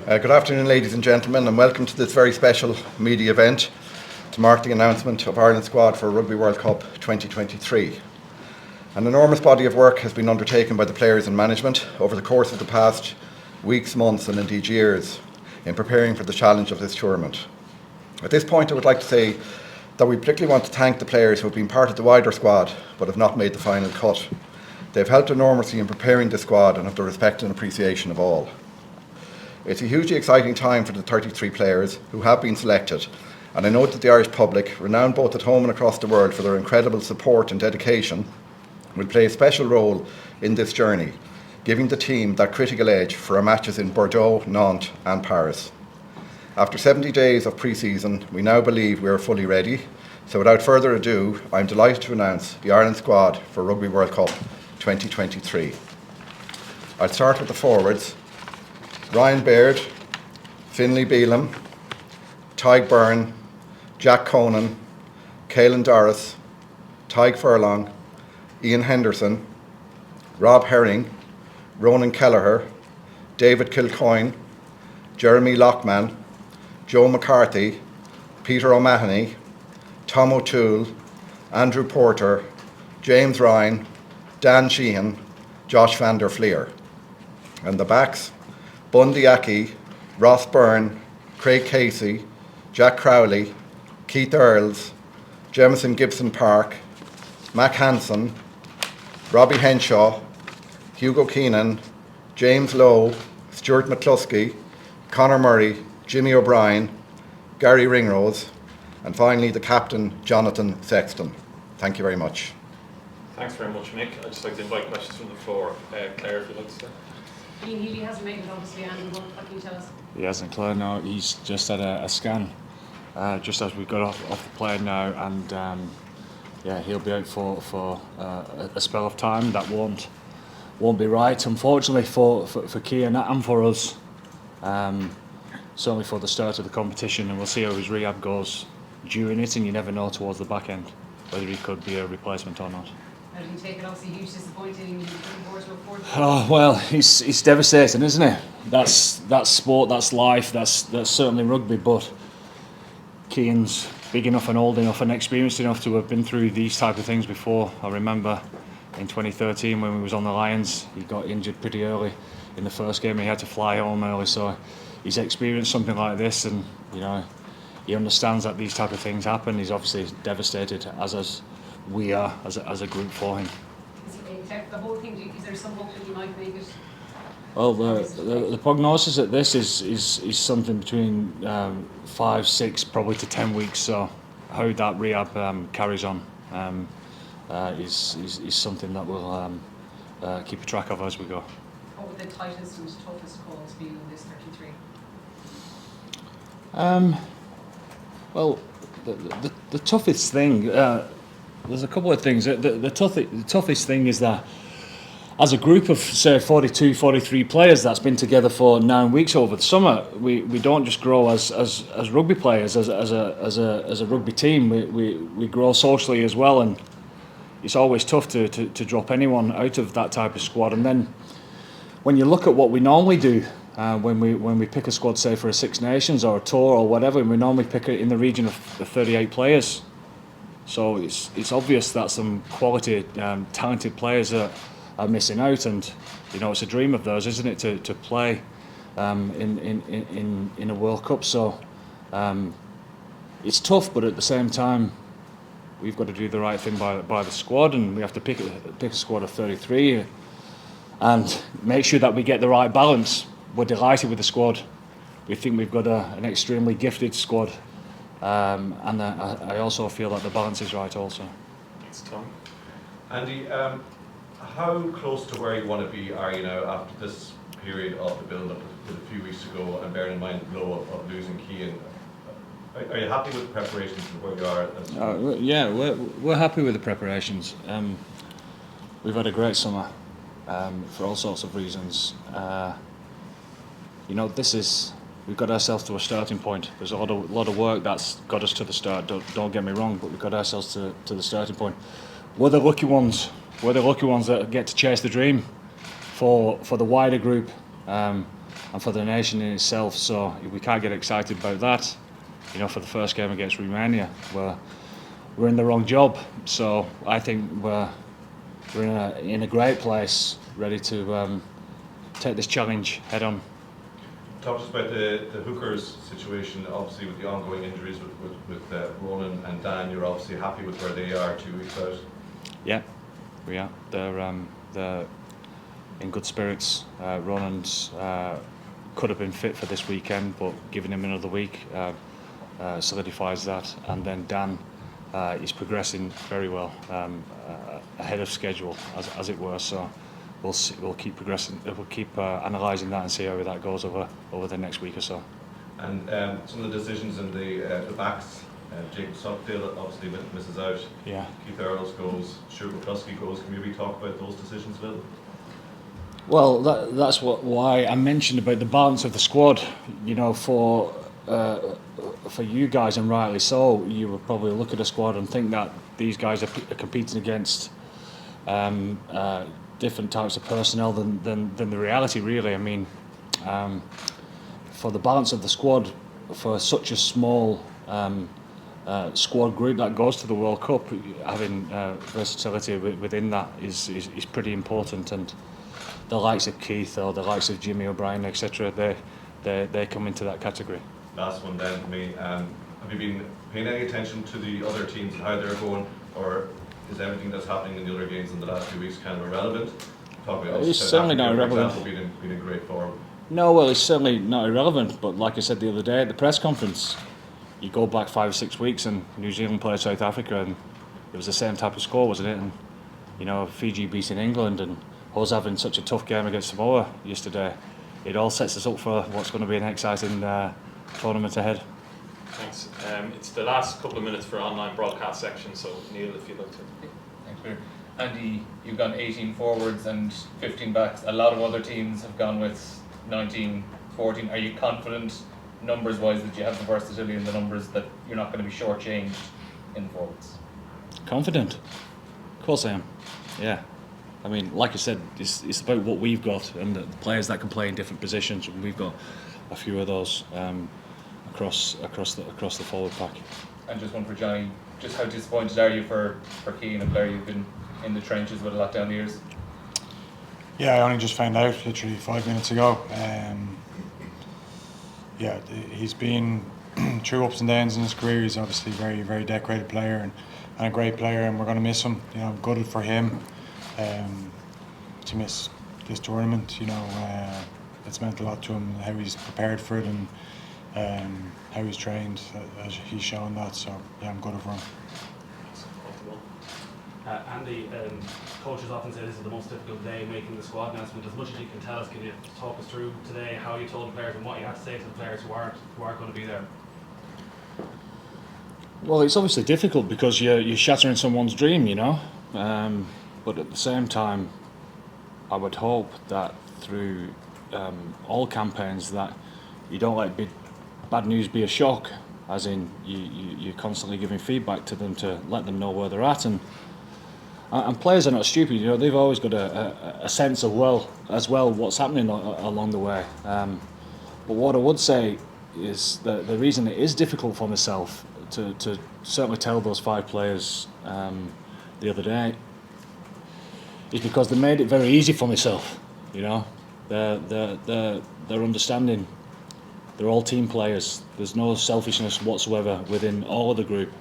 Good afternoon, ladies and gentlemen, and welcome to this very special media event to mark the announcement of Ireland's squad for Rugby World Cup 2023. An enormous body of work has been undertaken by the players and management over the course of the past weeks, months and indeed years in preparing for the challenge of this tournament. At this point, I would like to say that we particularly want to thank the players who have been part of the wider squad but have not made the final cut. They've helped enormously in preparing the squad and have the respect and appreciation of all. It's a hugely exciting time for the 33 players who have been selected, and I note that the Irish public, renowned both at home and across the world for their incredible support and dedication, will play a special role in this journey, giving the team that critical edge for our matches in Bordeaux, Nantes and Paris. After 70 days of pre-season, we now believe we are fully ready, so without further ado, I'm delighted to announce the Ireland squad for Rugby World Cup 2023. I'll start with the forwards. Ryan Baird, Finlay Bealham, Tadhg Byrne, Jack Conan, Caelan Doris, Tadhg Furlong, Ian Henderson, Rob Herring, Ronan Kelleher, David Kilcoyne, Jeremy Lockman, Joe McCarthy, Peter O'Mahony, Tom O'Toole, Andrew Porter, James Ryan, Dan Sheehan, Josh van der Fleer. And the backs, Bundy Aki, Ross Byrne, Craig Casey, Jack Crowley, Keith Earls, Jemison Gibson Park, Mac Hansen, Robbie Henshaw, Hugo Keenan, James Lowe, Stuart McCluskey, Conor Murray, Jimmy O'Brien, Gary Ringrose, and finally the captain, Jonathan Sexton. Thank you very much. Thanks very much, Mick. I'd just like to invite questions from the floor. Claire, if you'd like to start. Ian Healy hasn't made it, obviously, and what can you tell us? He hasn't, Claire, no. He's just had a scan just as we got off the plane now, and he'll be out for a spell of time. That won't be right, unfortunately, for Kearney and for us. Certainly for the start of the competition, and we'll see how his rehab goes during it, and you never know towards the back end whether he could be a replacement or not. How did he take it? Obviously, huge disappointing. Looking forward to look forward to. Oh well, it's devastating, isn't it? That's sport, that's life, that's certainly rugby. But Keane's big enough and old enough and experienced enough to have been through these type of things before. I remember in 2013 when we was on the Lions, he got injured pretty early in the first game. He had to fly home early, so he's experienced something like this, and he understands that these type of things happen. He's obviously devastated, as we are as a group for him. Is he affect the whole thing? Is there some hope that he might make it? Well, the prognosis at this is something between 5, 6, probably to 10 weeks. So how that rehab carries on is something that we'll keep a track of as we go. What would the tightest and toughest calls be in this 33? Well, the toughest thing. There's a couple of things. The toughest thing is that as a group of, say, 42, 43 players that's been together for 9 weeks over the summer, we don't just grow as rugby players, as a rugby team. We grow socially as well, and it's always tough to drop anyone out of that type of squad. And then when you look at what we normally do, when we pick a squad, say for a Six Nations or a tour or whatever, we normally pick it in the region of 38 players. So it's obvious that some quality, talented players are missing out, and it's a dream of theirs, isn't it, to play in a World Cup. So it's tough, but at the same time, we've got to do the right thing by the squad, and we have to pick a squad of 33 and make sure that we get the right balance. We're delighted with the squad. We think we've got an extremely gifted squad. And I also feel that the balance is right also. Thanks, Tom. Andy, how close to where you want to be are you now after this period of the build-up a few weeks ago, and bearing in mind the blow of losing Keane? Are you happy with the preparations and where you are? Yeah, we're happy with the preparations. We've had a great summer for all sorts of reasons. We've got ourselves to a starting point. There's a lot of work that's got us to the start. Don't get me wrong, but we've got ourselves to the starting point. We're the lucky ones. We're the lucky ones that get to chase the dream. For the wider group, for the nation in itself. So we can't get excited about that. For the first game against Romania, we're in the wrong job. So I think we're in a great place, ready to take this challenge head on. Talk to us about the hookers situation, obviously with the ongoing injuries with Ronan and Dan. You're obviously happy with where they are 2 weeks out. Yeah, we are. They're in good spirits. Ronan's could have been fit for this weekend, but giving him another week solidifies that. And then Dan is progressing very well, ahead of schedule, as it were. So we'll keep progressing. We'll keep analysing that and see how that goes over the next week or so. And some of the decisions in the backs. Jacob Stockdale obviously misses out. Yeah. Keith Earls goes. Stuart McCluskey goes. Can you maybe talk about those decisions a little? Well, that's why I mentioned about the balance of the squad. For you guys, and rightly so, you would probably look at a squad and think that these guys are competing against different types of personnel than the reality, really. I mean, for the balance of the squad, for such a small squad group that goes to the World Cup, having versatility within that is pretty important. And the likes of Keith or the likes of Jimmy O'Brien, etc., they come into that category. Last one then for me. Have you been paying any attention to the other teams and how they're going, or is everything that's happening in the other games in the last few weeks kind of irrelevant? It's certainly not irrelevant. For example, being in great form. No, well, it's certainly not irrelevant. But like I said the other day at the press conference, you go back 5 or 6 weeks, and New Zealand played South Africa, and it was the same type of score, wasn't it? And Fiji beating England, and us having such a tough game against Samoa yesterday. It all sets us up for what's going to be an exciting tournament ahead. Thanks. It's the last couple of minutes for online broadcast section, so Neil, if you'd like to. Thanks, Peter. Andy, you've gone 18 forwards and 15 backs. A lot of other teams have gone with 19, 14. Are you confident, numbers-wise, that you have the versatility in the numbers, that you're not going to be shortchanged in the forwards? Confident? Of course I am. Yeah. I mean, like I said, it's about what we've got and the players that can play in different positions. And we've got a few of those across the forward pack. And just one for Johnny. Just how disappointed are you for Keane, a player you've been in the trenches with a lot down the years? Yeah, I only just found out literally 5 minutes ago. He's been through ups and downs in his career. He's obviously a very, very decorated player and a great player, and we're going to miss him. Gutted for him to miss this tournament. It's meant a lot to him, how he's prepared for it and how he's trained, as he's shown that. So yeah, I'm gutted for him. Andy, coaches often say this is the most difficult day making the squad announcement. As much as you can tell us, can you talk us through today how you told the players and what you had to say to the players who aren't going to be there? Well, it's obviously difficult because you're shattering someone's dream, but at the same time, I would hope that through all campaigns that you don't let bad news be a shock, as in you're constantly giving feedback to them to let them know where they're at, and players are not stupid. They've always got a sense of what's happening along the way. But what I would say is that the reason it is difficult for myself to certainly tell those 5 players the other day is because they made it very easy for myself. They're understanding. They're all team players. There's no selfishness whatsoever within all of the group.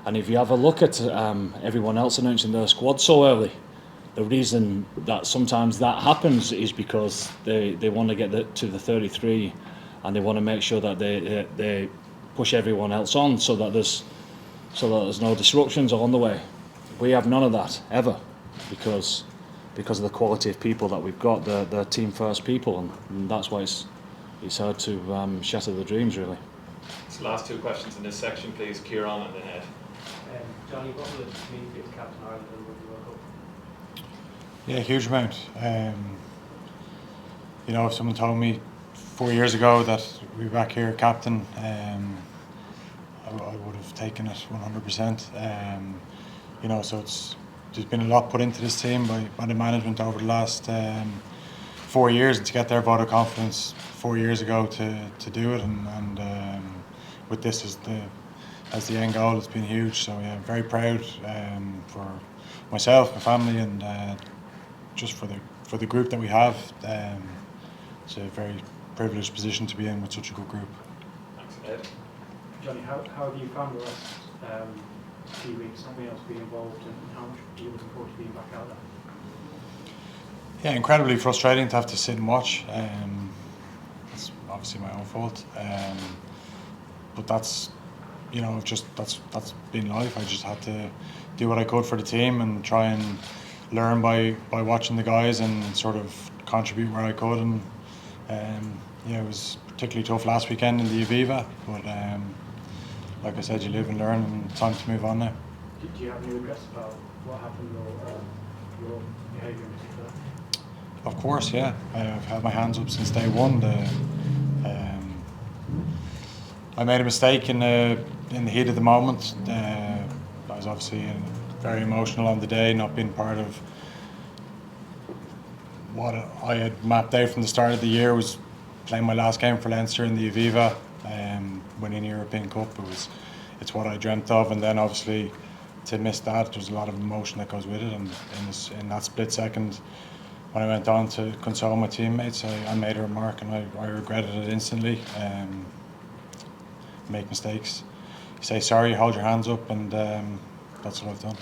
And if you have a look at everyone else announcing their squad so early, the reason that sometimes that happens is because they want to get to the 33, and they want to make sure that they push everyone else on so that there's no disruptions along the way. We have none of that ever because of the quality of people that we've got. They're team first people, and that's why it's hard to shatter the dreams, really. So last 2 questions in this section, please. Kieran and then Ed. Johnny, what will it mean for you as captain of Ireland in the Rugby World Cup? Yeah, a huge amount. If someone told me 4 years ago that we'd be back here captain, I would have taken it 100%. So there's been a lot put into this team by the management over the last 4 years, and to get their vote of confidence 4 years ago to do it, and with this as the end goal, it's been huge. So yeah, I'm very proud for myself, my family, and just for the group that we have. It's a very privileged position to be in with such a good group. Thanks, Ed. Johnny, how have you found the last few weeks not being able to be involved, and how much are you looking forward to being back out there? Yeah, incredibly frustrating to have to sit and watch. It's obviously my own fault, but that's that's been life. I just had to do what I could for the team and try and learn by watching the guys and sort of contribute where I could. And yeah, it was particularly tough last weekend in the Aviva, but like I said, you live and learn, and it's time to move on now. Do you have any regrets about what happened, or your behaviour in particular? Of course, yeah. I've had my hands up since day one. I made a mistake in the heat of the moment. I was obviously very emotional on the day, not being part of what I had mapped out from the start of the year. Was playing my last game for Leinster in the Aviva, winning the European Cup. It's what I dreamt of, and then obviously to miss that, there's a lot of emotion that goes with it. And in that split second, when I went on to console my teammates, I made a remark, and I regretted it instantly. Make mistakes, you say sorry, hold your hands up, and that's what I've done.